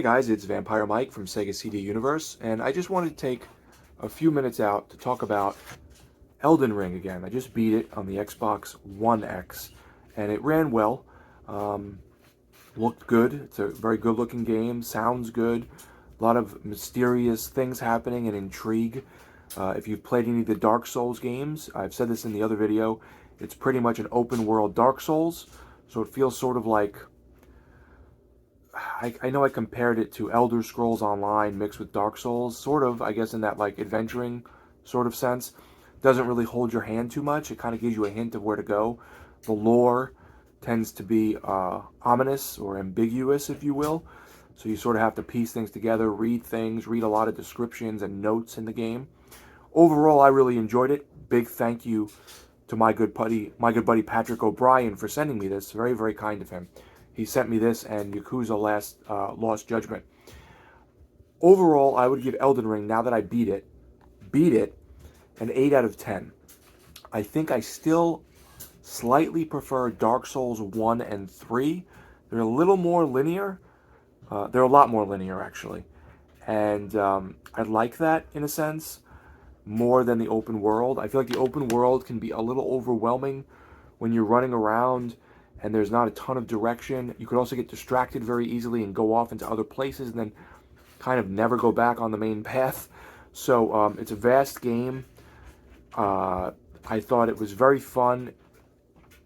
Hey guys, it's Vampire Mike from Sega CD Universe, and I just wanted to take a few minutes out to talk about Elden Ring again. I just beat it on the Xbox One X, and it ran well. Um, Looked good. It's a very good looking game, sounds good. A lot of mysterious things happening and intrigue. If you've played any of the Dark Souls games, I've said this in the other video, it's pretty much an open world Dark Souls, so it feels sort of like I know I compared it to Elder Scrolls Online mixed with Dark Souls, sort of, I guess, in that like adventuring sort of sense. Doesn't really hold your hand too much. It kind of gives you a hint of where to go. The lore tends to be ominous or ambiguous, if you will. So you sort of have to piece things together, read things, read a lot of descriptions and notes in the game. Overall, I really enjoyed it. Big thank you to my good buddy Patrick O'Brien for sending me this. Very, very kind of him. He sent me this and Yakuza Lost Judgment. Overall, I would give Elden Ring, now that I beat it, an 8 out of 10. I think I still slightly prefer Dark Souls 1 and 3. They're a little more linear. They're a lot more linear, actually. And I like that, in a sense, more than the open world. I feel like the open world can be a little overwhelming when you're running around and there's not a ton of direction. You could also get distracted very easily and go off into other places and then kind of never go back on the main path. So it's a vast game. I thought it was very fun.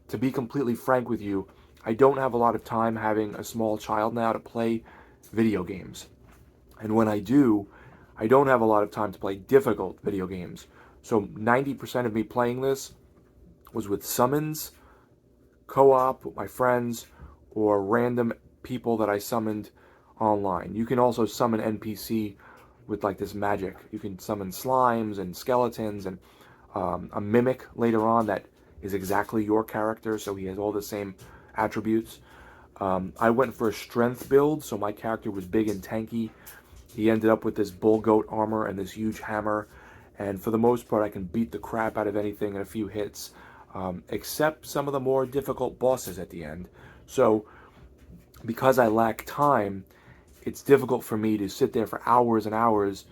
To be completely frank with you, I don't have a lot of time, having a small child now, to play video games. And when I do, I don't have a lot of time to play difficult video games. So 90% of me playing this was with summons, co-op with my friends, or random people that I summoned online. You can also summon NPC with like this magic. You can summon slimes and skeletons and a mimic later on that is exactly your character, so he has all the same attributes. I went for a strength build, so my character was big and tanky. He ended up with this bull goat armor and this huge hammer, and for the most part I can beat the crap out of anything in a few hits, except some of the more difficult bosses at the end. So because I lack time, it's difficult for me to sit there for hours and hours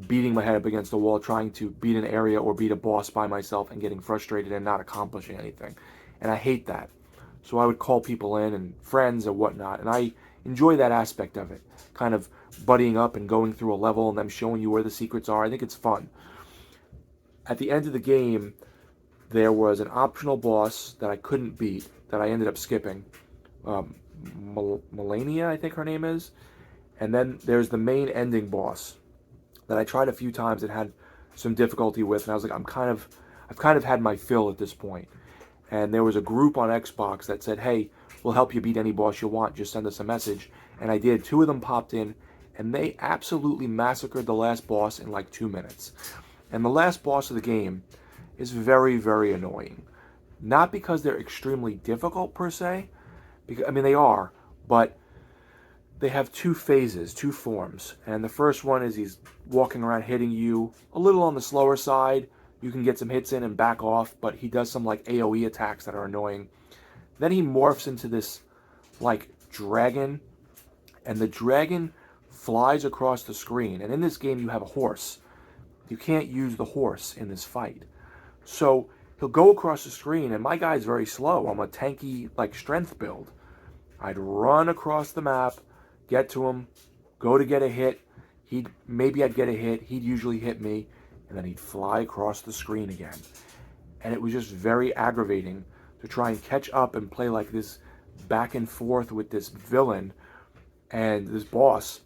beating my head up against the wall trying to beat an area or beat a boss by myself and getting frustrated and not accomplishing anything. And I hate that. So I would call people in and friends and whatnot, and I enjoy that aspect of it. Kind of buddying up and going through a level and them showing you where the secrets are. I think it's fun. At the end of the game, there was an optional boss that I couldn't beat, that I ended up skipping. Melania, I think her name is. And then there's the main ending boss that I tried a few times and had some difficulty with, and I was like, I've kind of had my fill at this point. And there was a group on Xbox that said, hey, we'll help you beat any boss you want, just send us a message. And I did. Two of them popped in, and they absolutely massacred the last boss in like 2 minutes. And the last boss of the game is very, very annoying. Not because they're extremely difficult per se, because, I mean, they are, but they have two phases, two forms. And the first one is he's walking around hitting you a little on the slower side. You can get some hits in and back off, but he does some like AoE attacks that are annoying. Then he morphs into this like dragon, and the dragon flies across the screen. And in this game you have a horse. You can't use the horse in this fight. So he'll go across the screen, and my guy's very slow. I'm a tanky like strength build. I'd run across the map, get to him, go to get a hit. I'd get a hit. He'd usually hit me, and then he'd fly across the screen again. And it was just very aggravating to try and catch up and play like this back and forth with this villain and this boss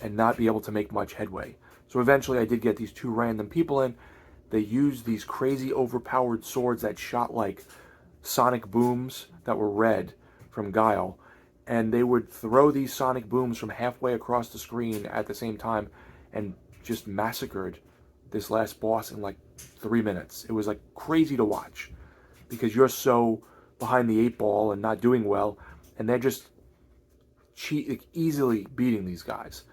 and not be able to make much headway. So eventually I did get these two random people in. They used these crazy overpowered swords that shot like sonic booms that were red from Guile. And they would throw these sonic booms from halfway across the screen at the same time and just massacred this last boss in like 3 minutes. It was like crazy to watch because you're so behind the 8 ball and not doing well, and they're just easily beating these guys.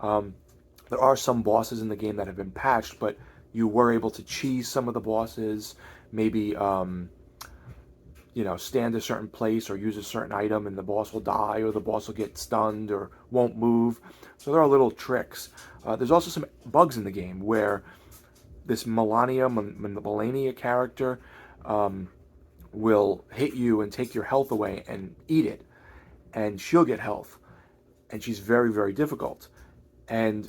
There are some bosses in the game that have been patched, but you were able to cheese some of the bosses. Maybe stand a certain place or use a certain item and the boss will die or the boss will get stunned or won't move. So there are little tricks. There's also some bugs in the game where this Melania character will hit you and take your health away and eat it, and she'll get health, and she's very, very difficult. And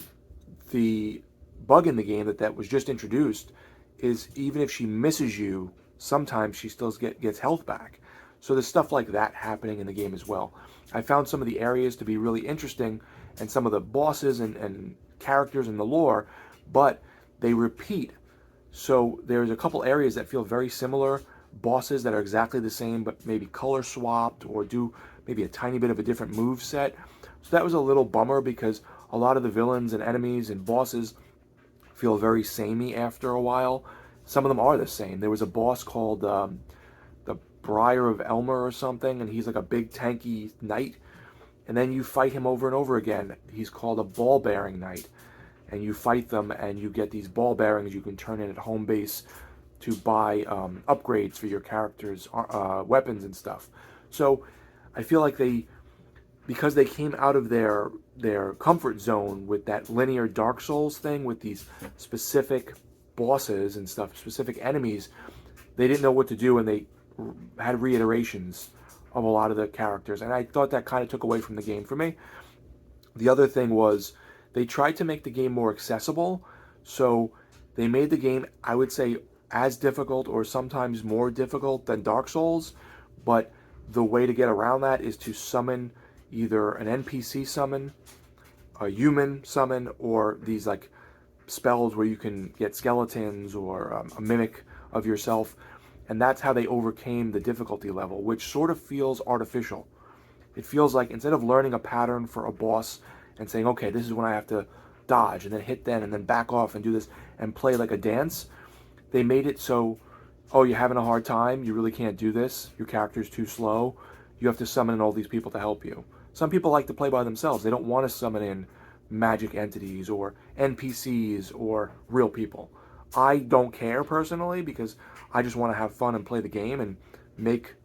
the bug in the game that was just introduced is even if she misses you, sometimes she still gets health back. So there's stuff like that happening in the game as well. I found some of the areas to be really interesting and some of the bosses and characters in the lore, but they repeat. So there's a couple areas that feel very similar, bosses that are exactly the same but maybe color swapped or do maybe a tiny bit of a different move set. So that was a little bummer because a lot of the villains and enemies and bosses feel very samey after a while. Some of them are the same. There was a boss called the Briar of Elmer or something, and he's like a big tanky knight. And then you fight him over and over again. He's called a ball bearing knight. And you fight them and you get these ball bearings you can turn in at home base to buy upgrades for your characters' weapons and stuff. So I feel like because they came out of their comfort zone with that linear Dark Souls thing with these specific bosses and stuff, specific enemies, they didn't know what to do and they had reiterations of a lot of the characters. And I thought that kind of took away from the game for me. The other thing was they tried to make the game more accessible. So they made the game, I would say, as difficult or sometimes more difficult than Dark Souls. But the way to get around that is to summon either an NPC summon, a human summon, or these like spells where you can get skeletons or a mimic of yourself. And that's how they overcame the difficulty level, which sort of feels artificial. It feels like instead of learning a pattern for a boss and saying, okay, this is when I have to dodge and then hit then and then back off and do this and play like a dance, they made it so, oh, you're having a hard time, you really can't do this, your character's too slow, you have to summon in all these people to help you. Some people like to play by themselves. They don't want to summon in magic entities or NPCs or real people. I don't care personally because I just want to have fun and play the game and make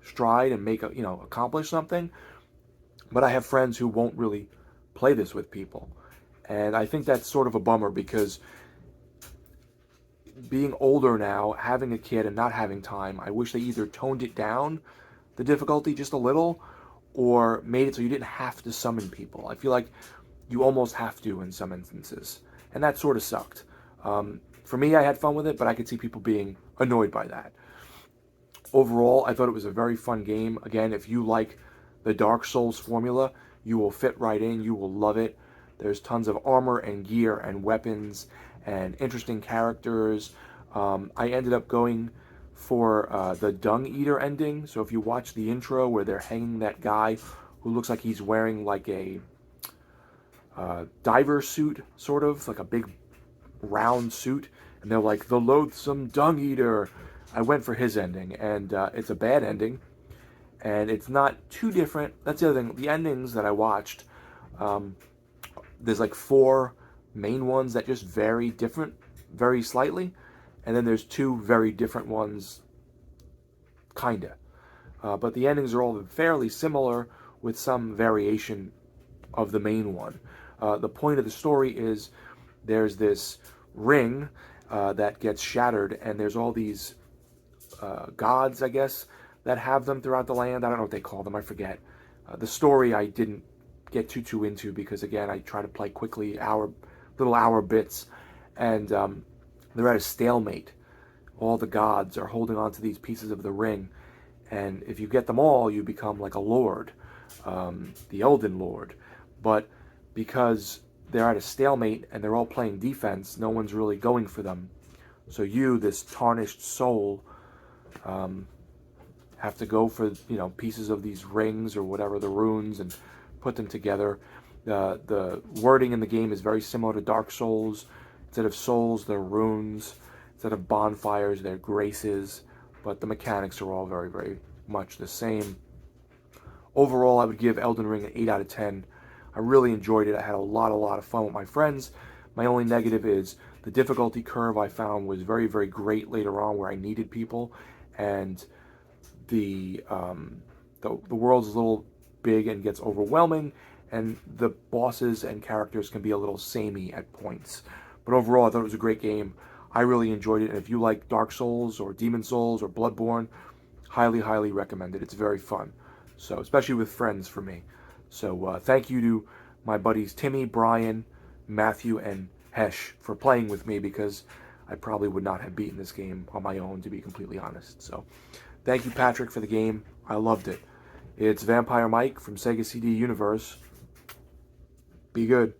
stride and accomplish something. But I have friends who won't really play this with people. And I think that's sort of a bummer because being older now, having a kid and not having time, I wish they either toned it down, the difficulty just a little, or made it so you didn't have to summon people. I feel like you almost have to in some instances. And that sort of sucked. For me, I had fun with it, but I could see people being annoyed by that. Overall, I thought it was a very fun game. Again, if you like the Dark Souls formula, you will fit right in. You will love it. There's tons of armor and gear and weapons and interesting characters. I ended up going for the Dung Eater ending. So if you watch the intro where they're hanging that guy who looks like he's wearing like a diver suit, sort of, like a big round suit, and they're like, the loathsome Dung Eater. I went for his ending, and it's a bad ending, and it's not too different. That's the other thing. The endings that I watched, there's like 4 main ones that just vary very slightly, and then there's 2 very different ones, kinda. But the endings are all fairly similar with some variation of the main one. The point of the story is there's this ring that gets shattered, and there's all these gods, I guess, that have them throughout the land. I don't know what they call them. I forget. The story I didn't get too into because, again, I try to play quickly, little hour bits, and they're at a stalemate. All the gods are holding on to these pieces of the ring, and if you get them all, you become like a lord, the Elden Lord. But because they're at a stalemate and they're all playing defense, no one's really going for them. So you, this tarnished soul, have to go for pieces of these rings or whatever, the runes, and put them together. The wording in the game is very similar to Dark Souls. Instead of souls, they're runes. Instead of bonfires, they're graces. But the mechanics are all very, very much the same. Overall, I would give Elden Ring an 8 out of 10. I really enjoyed it. I had a lot of fun with my friends. My only negative is the difficulty curve I found was very, very great later on where I needed people. And the world's a little big and gets overwhelming, and the bosses and characters can be a little samey at points. But overall, I thought it was a great game. I really enjoyed it, and if you like Dark Souls or Demon Souls or Bloodborne, highly, highly recommend it. It's very fun. So, especially with friends for me. So, thank you to my buddies Timmy, Brian, Matthew, and Hesh for playing with me because I probably would not have beaten this game on my own, to be completely honest. So, thank you, Patrick, for the game. I loved it. It's Vampire Mike from Sega CD Universe. Be good.